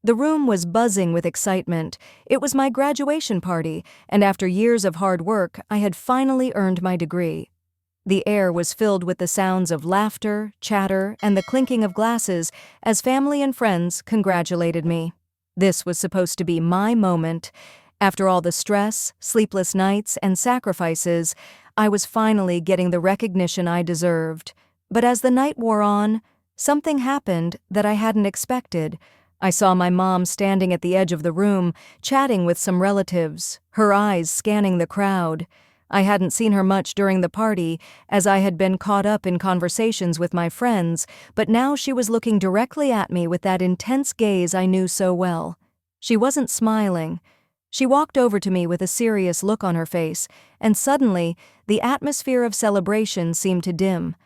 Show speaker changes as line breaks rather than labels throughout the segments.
The room was buzzing with excitement. It was my graduation party, and after years of hard work, I had finally earned my degree. The air was filled with the sounds of laughter, chatter, and the clinking of glasses as family and friends congratulated me. This was supposed to be my moment. After all the stress, sleepless nights, and sacrifices, I was finally getting the recognition I deserved. But as the night wore on, something happened that I hadn't expected. I saw my mom standing at the edge of the room, chatting with some relatives, her eyes scanning the crowd. I hadn't seen her much during the party, as I had been caught up in conversations with my friends, but now she was looking directly at me with that intense gaze I knew so well. She wasn't smiling. She walked over to me with a serious look on her face, and suddenly, the atmosphere of celebration seemed to dim.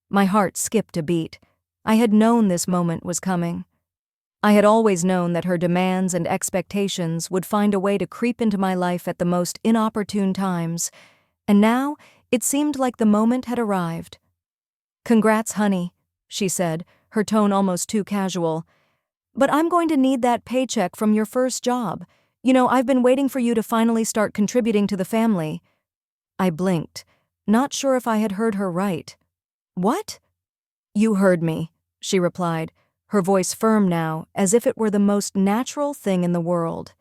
My heart skipped a beat. I had known this moment was coming. I had always known that her demands and expectations would find a way to creep into my life at the most inopportune times, and now it seemed like the moment had arrived. "Congrats, honey," she said, her tone almost too casual. "But I'm going to need that paycheck from your first job. I've been waiting for you to finally start contributing to the family." I blinked, not sure if I had heard her right. "What?" "You heard me," she replied, her voice firm now, as if it were the most natural thing in the world.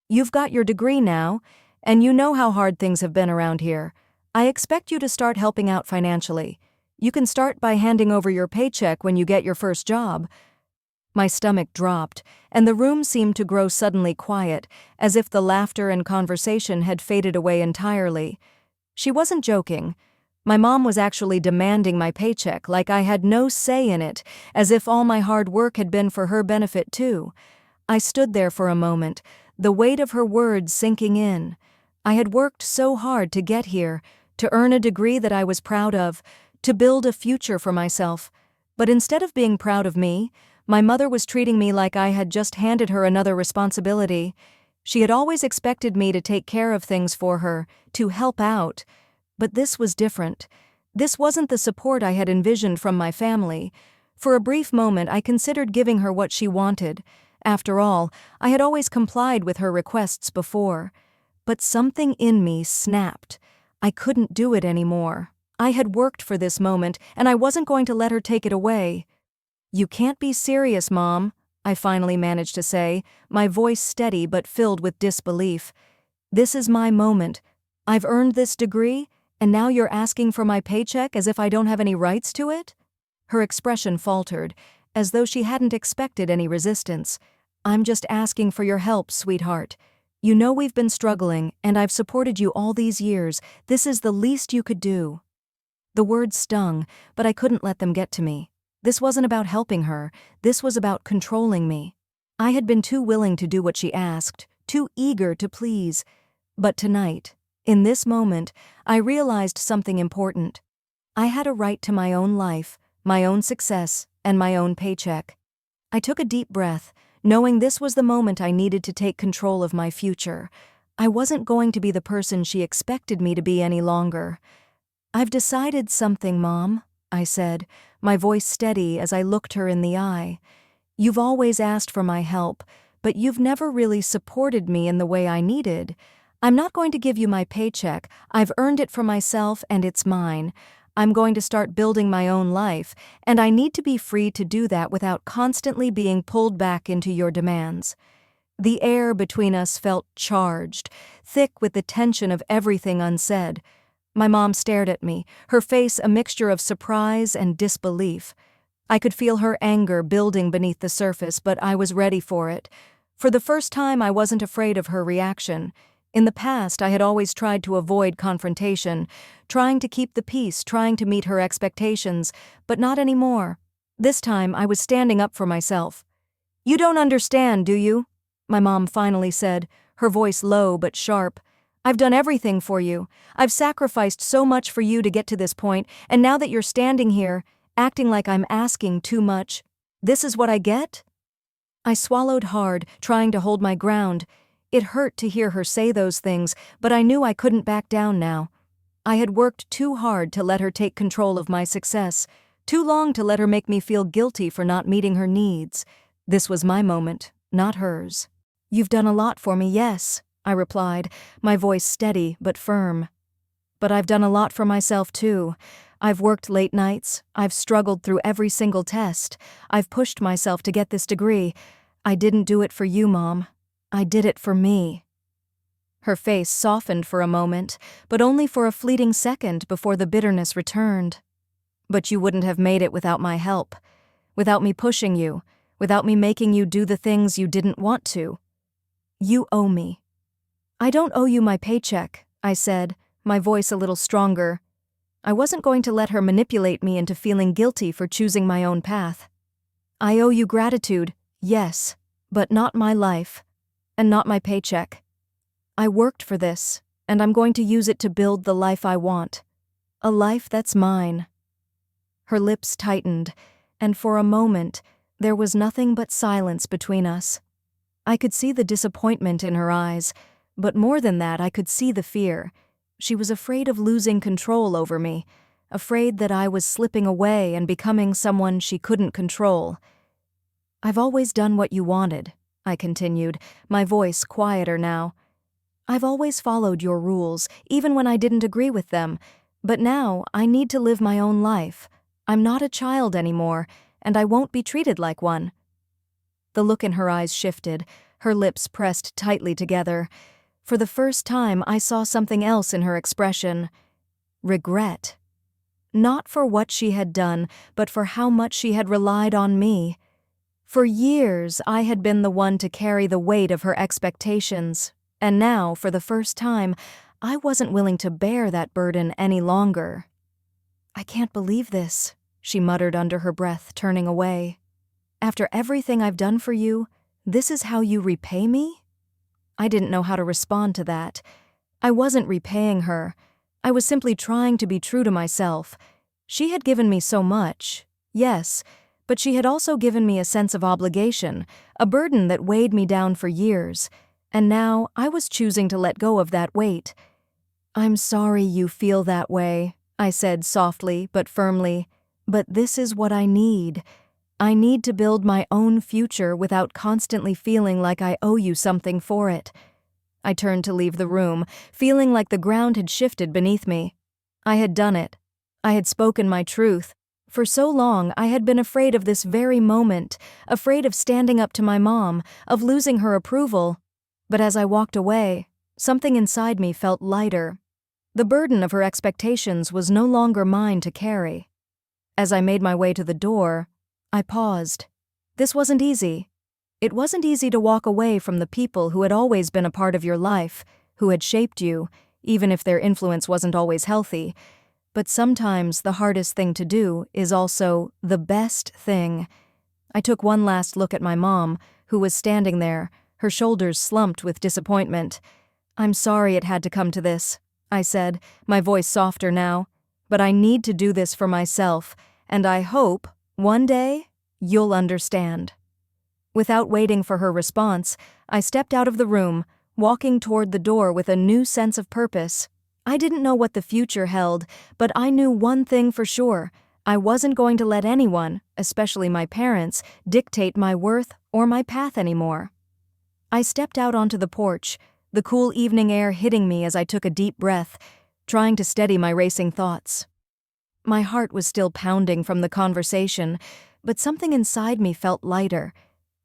"You've got your degree now, and you know how hard things have been around here. I expect you to start helping out financially. You can start by handing over your paycheck when you get your first job." My stomach dropped, and the room seemed to grow suddenly quiet, as if the laughter and conversation had faded away entirely. She wasn't joking. My mom was actually demanding my paycheck, like I had no say in it, as if all my hard work had been for her benefit too. I stood there for a moment, the weight of her words sinking in. I had worked so hard to get here, to earn a degree that I was proud of, to build a future for myself. But instead of being proud of me, my mother was treating me like I had just handed her another responsibility. She had always expected me to take care of things for her, to help out. But this was different. This wasn't the support I had envisioned from my family. For a brief moment, I considered giving her what she wanted. After all, I had always complied with her requests before. But something in me snapped. I couldn't do it anymore. I had worked for this moment, and I wasn't going to let her take it away. "You can't be serious, Mom," I finally managed to say, my voice steady but filled with disbelief. "This is my moment. I've earned this degree, and now you're asking for my paycheck as if I don't have any rights to it?" Her expression faltered, as though she hadn't expected any resistance. "I'm just asking for your help, sweetheart. You know we've been struggling, and I've supported you all these years. This is the least you could do." The words stung, but I couldn't let them get to me. This wasn't about helping her. This was about controlling me. I had been too willing to do what she asked, too eager to please. But tonight, in this moment, I realized something important. I had a right to my own life, my own success, and my own paycheck. I took a deep breath, knowing this was the moment I needed to take control of my future. I wasn't going to be the person she expected me to be any longer. "I've decided something, Mom," I said, my voice steady as I looked her in the eye. "You've always asked for my help, but you've never really supported me in the way I needed. I'm not going to give you my paycheck. I've earned it for myself, and it's mine. I'm going to start building my own life, and I need to be free to do that without constantly being pulled back into your demands." The air between us felt charged, thick with the tension of everything unsaid. My mom stared at me, her face a mixture of surprise and disbelief. I could feel her anger building beneath the surface, but I was ready for it. For the first time, I wasn't afraid of her reaction. In the past, I had always tried to avoid confrontation, trying to keep the peace, trying to meet her expectations, but not anymore. This time, I was standing up for myself. "You don't understand, do you?" my mom finally said, her voice low but sharp. "I've done everything for you. I've sacrificed so much for you to get to this point, and now that you're standing here, acting like I'm asking too much, this is what I get?" I swallowed hard, trying to hold my ground. It hurt to hear her say those things, but I knew I couldn't back down now. I had worked too hard to let her take control of my success, too long to let her make me feel guilty for not meeting her needs. This was my moment, not hers. "You've done a lot for me, yes," I replied, my voice steady but firm. "But I've done a lot for myself too. I've worked late nights, I've struggled through every single test, I've pushed myself to get this degree. I didn't do it for you, Mom. I did it for me." Her face softened for a moment, but only for a fleeting second before the bitterness returned. "But you wouldn't have made it without my help, without me pushing you, without me making you do the things you didn't want to. You owe me." "I don't owe you my paycheck," I said, my voice a little stronger. I wasn't going to let her manipulate me into feeling guilty for choosing my own path. "I owe you gratitude, yes, but not my life, and not my paycheck. I worked for this, and I'm going to use it to build the life I want. A life that's mine." Her lips tightened, and for a moment, there was nothing but silence between us. I could see the disappointment in her eyes, but more than that, I could see the fear. She was afraid of losing control over me, afraid that I was slipping away and becoming someone she couldn't control. "I've always done what you wanted," I continued, my voice quieter now. "I've always followed your rules, even when I didn't agree with them, but now I need to live my own life. I'm not a child anymore, and I won't be treated like one." The look in her eyes shifted, her lips pressed tightly together. For the first time, I saw something else in her expression. Regret. Not for what she had done, but for how much she had relied on me. For years, I had been the one to carry the weight of her expectations, and now, for the first time, I wasn't willing to bear that burden any longer. "I can't believe this," she muttered under her breath, turning away. "After everything I've done for you, this is how you repay me?" I didn't know how to respond to that. I wasn't repaying her. I was simply trying to be true to myself. She had given me so much, yes, but she had also given me a sense of obligation, a burden that weighed me down for years, and now I was choosing to let go of that weight. "I'm sorry you feel that way," I said softly but firmly, "but this is what I need. I need to build my own future without constantly feeling like I owe you something for it." I turned to leave the room, feeling like the ground had shifted beneath me. I had done it. I had spoken my truth. For so long, I had been afraid of this very moment, afraid of standing up to my mom, of losing her approval. But as I walked away, something inside me felt lighter. The burden of her expectations was no longer mine to carry. As I made my way to the door, I paused. This wasn't easy. It wasn't easy to walk away from the people who had always been a part of your life, who had shaped you, even if their influence wasn't always healthy. But sometimes the hardest thing to do is also the best thing. I took one last look at my mom, who was standing there, her shoulders slumped with disappointment. "I'm sorry it had to come to this," I said, my voice softer now. "But I need to do this for myself, and I hope, one day, you'll understand." Without waiting for her response, I stepped out of the room, walking toward the door with a new sense of purpose. I didn't know what the future held, but I knew one thing for sure. I wasn't going to let anyone, especially my parents, dictate my worth or my path anymore. I stepped out onto the porch, the cool evening air hitting me as I took a deep breath, trying to steady my racing thoughts. My heart was still pounding from the conversation, but something inside me felt lighter,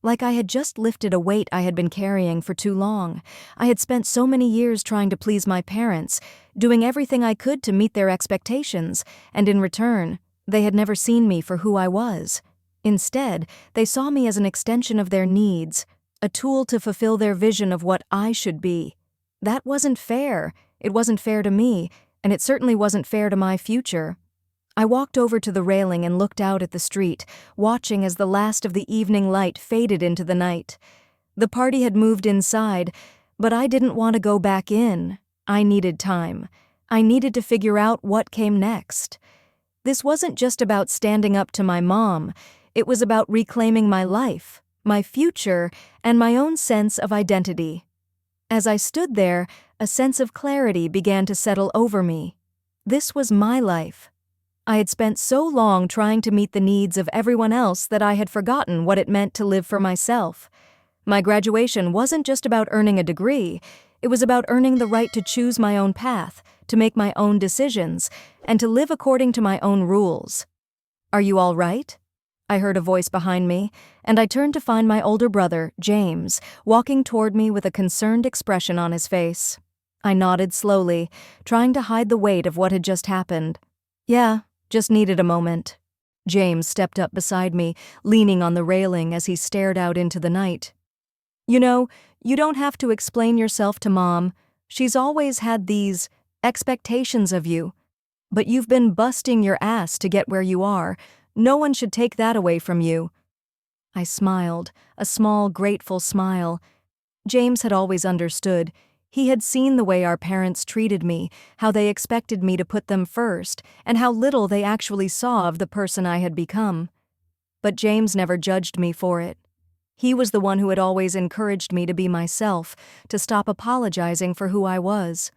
like I had just lifted a weight I had been carrying for too long. I had spent so many years trying to please my parents, doing everything I could to meet their expectations, and in return, they had never seen me for who I was. Instead, they saw me as an extension of their needs, a tool to fulfill their vision of what I should be. That wasn't fair. It wasn't fair to me, and it certainly wasn't fair to my future. I walked over to the railing and looked out at the street, watching as the last of the evening light faded into the night. The party had moved inside, but I didn't want to go back in. I needed time. I needed to figure out what came next. This wasn't just about standing up to my mom. It was about reclaiming my life, my future, and my own sense of identity. As I stood there, a sense of clarity began to settle over me. This was my life. I had spent so long trying to meet the needs of everyone else that I had forgotten what it meant to live for myself. My graduation wasn't just about earning a degree, it was about earning the right to choose my own path, to make my own decisions, and to live according to my own rules. "Are you all right?" I heard a voice behind me, and I turned to find my older brother, James, walking toward me with a concerned expression on his face. I nodded slowly, trying to hide the weight of what had just happened. "Yeah, just needed a moment." James stepped up beside me, leaning on the railing as he stared out into the night. "You know, you don't have to explain yourself to Mom. She's always had these expectations of you. But you've been busting your ass to get where you are. No one should take that away from you." I smiled, a small, grateful smile. James had always understood. He had seen the way our parents treated me, how they expected me to put them first, and how little they actually saw of the person I had become. But James never judged me for it. He was the one who had always encouraged me to be myself, to stop apologizing for who I was.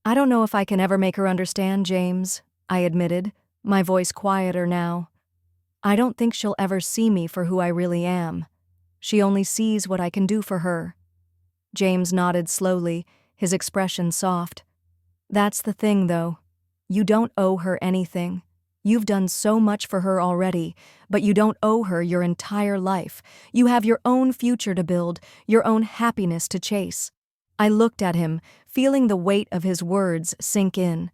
"I don't know if I can ever make her understand, James," I admitted, my voice quieter now. "I don't think she'll ever see me for who I really am. She only sees what I can do for her." James nodded slowly, his expression soft. "That's the thing, though. You don't owe her anything. You've done so much for her already, but you don't owe her your entire life. You have your own future to build, your own happiness to chase." I looked at him, feeling the weight of his words sink in.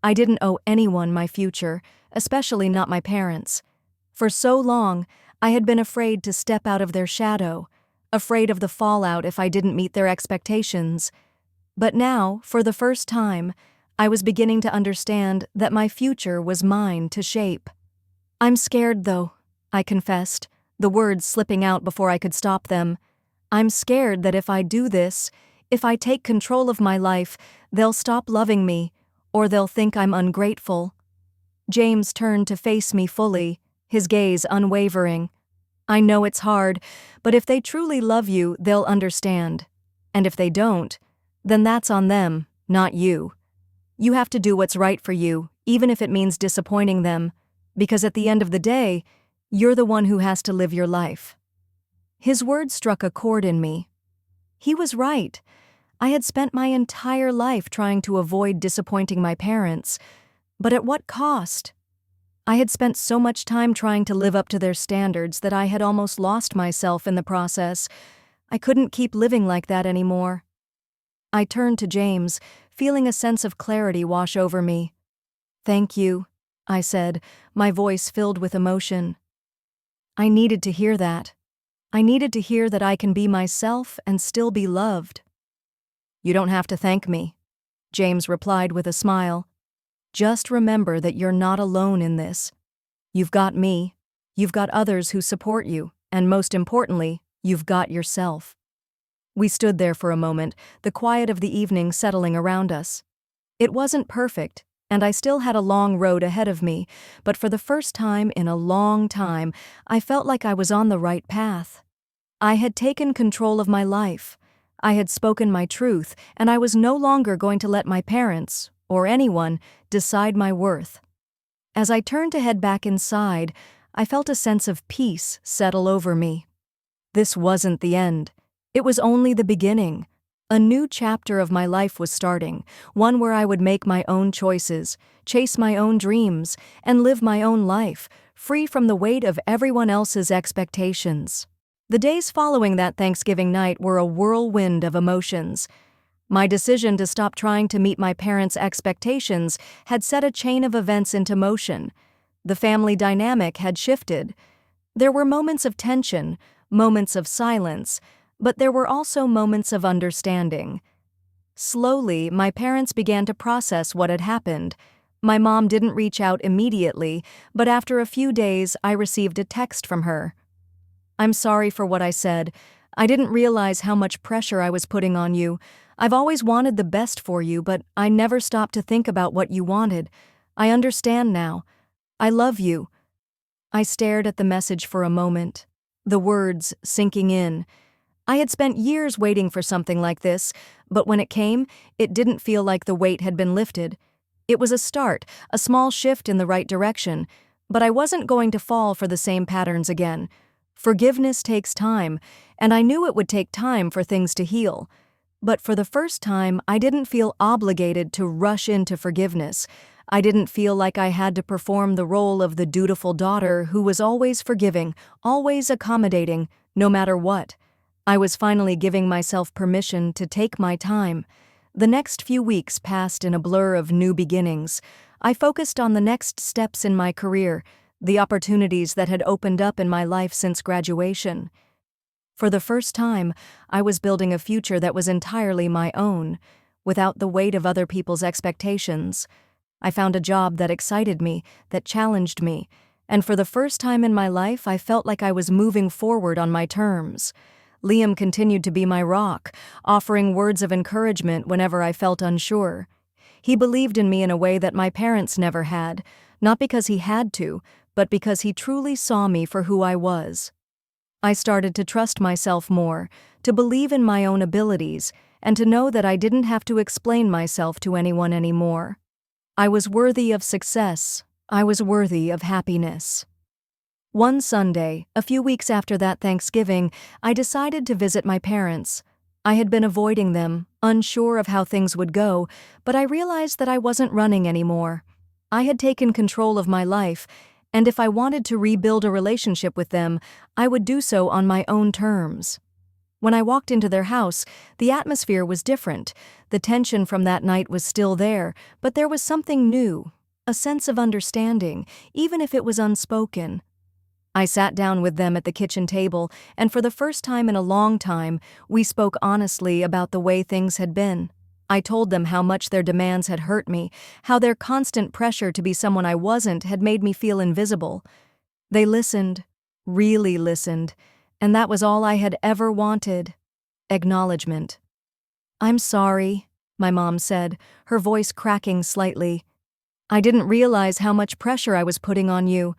I didn't owe anyone my future, especially not my parents. For so long, I had been afraid to step out of their shadow, afraid of the fallout if I didn't meet their expectations. But now, for the first time, I was beginning to understand that my future was mine to shape. "I'm scared, though," I confessed, the words slipping out before I could stop them. "I'm scared that if I do this, if I take control of my life, they'll stop loving me, or they'll think I'm ungrateful." James turned to face me fully, his gaze unwavering. "I know it's hard, but if they truly love you, they'll understand. And if they don't, then that's on them, not you. You have to do what's right for you, even if it means disappointing them, because at the end of the day, you're the one who has to live your life." His words struck a chord in me. He was right. I had spent my entire life trying to avoid disappointing my parents, but at what cost? I had spent so much time trying to live up to their standards that I had almost lost myself in the process. I couldn't keep living like that anymore. I turned to James, feeling a sense of clarity wash over me. "Thank you," I said, my voice filled with emotion. I needed to hear that. I needed to hear that I can be myself and still be loved. "You don't have to thank me," James replied with a smile. "Just remember that you're not alone in this. You've got me, you've got others who support you, and most importantly, you've got yourself." We stood there for a moment, the quiet of the evening settling around us. It wasn't perfect, and I still had a long road ahead of me, but for the first time in a long time, I felt like I was on the right path. I had taken control of my life. I had spoken my truth, and I was no longer going to let my parents, or anyone, decide my worth. As I turned to head back inside, I felt a sense of peace settle over me. This wasn't the end. It was only the beginning. A new chapter of my life was starting, one where I would make my own choices, chase my own dreams, and live my own life, free from the weight of everyone else's expectations. The days following that Thanksgiving night were a whirlwind of emotions. My decision to stop trying to meet my parents' expectations had set a chain of events into motion. The family dynamic had shifted. There were moments of tension, moments of silence, but there were also moments of understanding. Slowly, my parents began to process what had happened. My mom didn't reach out immediately, but after a few days, I received a text from her. "I'm sorry for what I said. I didn't realize how much pressure I was putting on you. I've always wanted the best for you, but I never stopped to think about what you wanted. I understand now. I love you." I stared at the message for a moment, the words sinking in. I had spent years waiting for something like this, but when it came, it didn't feel like the weight had been lifted. It was a start, a small shift in the right direction, but I wasn't going to fall for the same patterns again. Forgiveness takes time, and I knew it would take time for things to heal. But for the first time, I didn't feel obligated to rush into forgiveness. I didn't feel like I had to perform the role of the dutiful daughter who was always forgiving, always accommodating, no matter what. I was finally giving myself permission to take my time. The next few weeks passed in a blur of new beginnings. I focused on the next steps in my career, the opportunities that had opened up in my life since graduation. For the first time, I was building a future that was entirely my own, without the weight of other people's expectations. I found a job that excited me, that challenged me, and for the first time in my life, I felt like I was moving forward on my terms. Liam continued to be my rock, offering words of encouragement whenever I felt unsure. He believed in me in a way that my parents never had, not because he had to, but because he truly saw me for who I was. I started to trust myself more, to believe in my own abilities, and to know that I didn't have to explain myself to anyone anymore. I was worthy of success. I was worthy of happiness. One Sunday, a few weeks after that Thanksgiving, I decided to visit my parents. I had been avoiding them, unsure of how things would go, but I realized that I wasn't running anymore. I had taken control of my life, and if I wanted to rebuild a relationship with them, I would do so on my own terms. When I walked into their house, the atmosphere was different. The tension from that night was still there, but there was something new, a sense of understanding, even if it was unspoken. I sat down with them at the kitchen table, and for the first time in a long time, we spoke honestly about the way things had been. I told them how much their demands had hurt me, how their constant pressure to be someone I wasn't had made me feel invisible. They listened, really listened, and that was all I had ever wanted. Acknowledgement. "I'm sorry," my mom said, her voice cracking slightly. "I didn't realize how much pressure I was putting on you.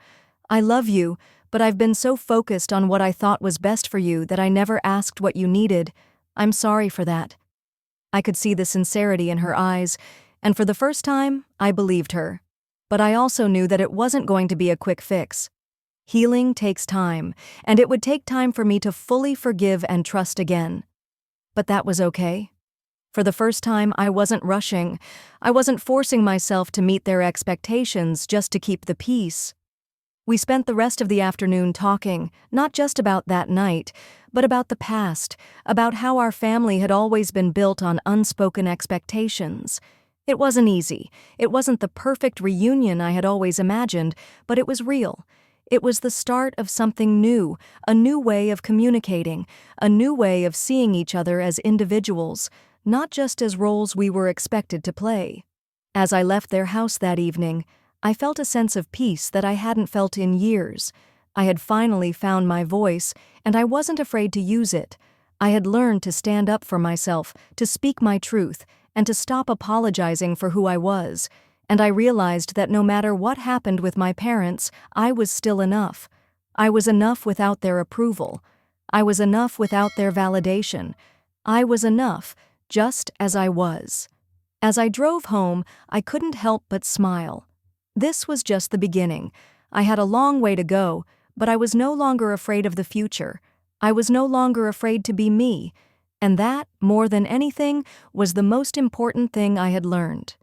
I love you, but I've been so focused on what I thought was best for you that I never asked what you needed. I'm sorry for that." I could see the sincerity in her eyes, and for the first time, I believed her. But I also knew that it wasn't going to be a quick fix. Healing takes time, and it would take time for me to fully forgive and trust again. But that was okay. For the first time, I wasn't rushing. I wasn't forcing myself to meet their expectations just to keep the peace. We spent the rest of the afternoon talking, not just about that night, but about the past, about how our family had always been built on unspoken expectations. It wasn't easy. It wasn't the perfect reunion I had always imagined, but it was real. It was the start of something new, a new way of communicating, a new way of seeing each other as individuals, not just as roles we were expected to play. As I left their house that evening, I felt a sense of peace that I hadn't felt in years. I had finally found my voice, and I wasn't afraid to use it. I had learned to stand up for myself, to speak my truth, and to stop apologizing for who I was. And I realized that no matter what happened with my parents, I was still enough. I was enough without their approval. I was enough without their validation. I was enough, just as I was. As I drove home, I couldn't help but smile. This was just the beginning. I had a long way to go, but I was no longer afraid of the future. I was no longer afraid to be me. And that, more than anything, was the most important thing I had learned.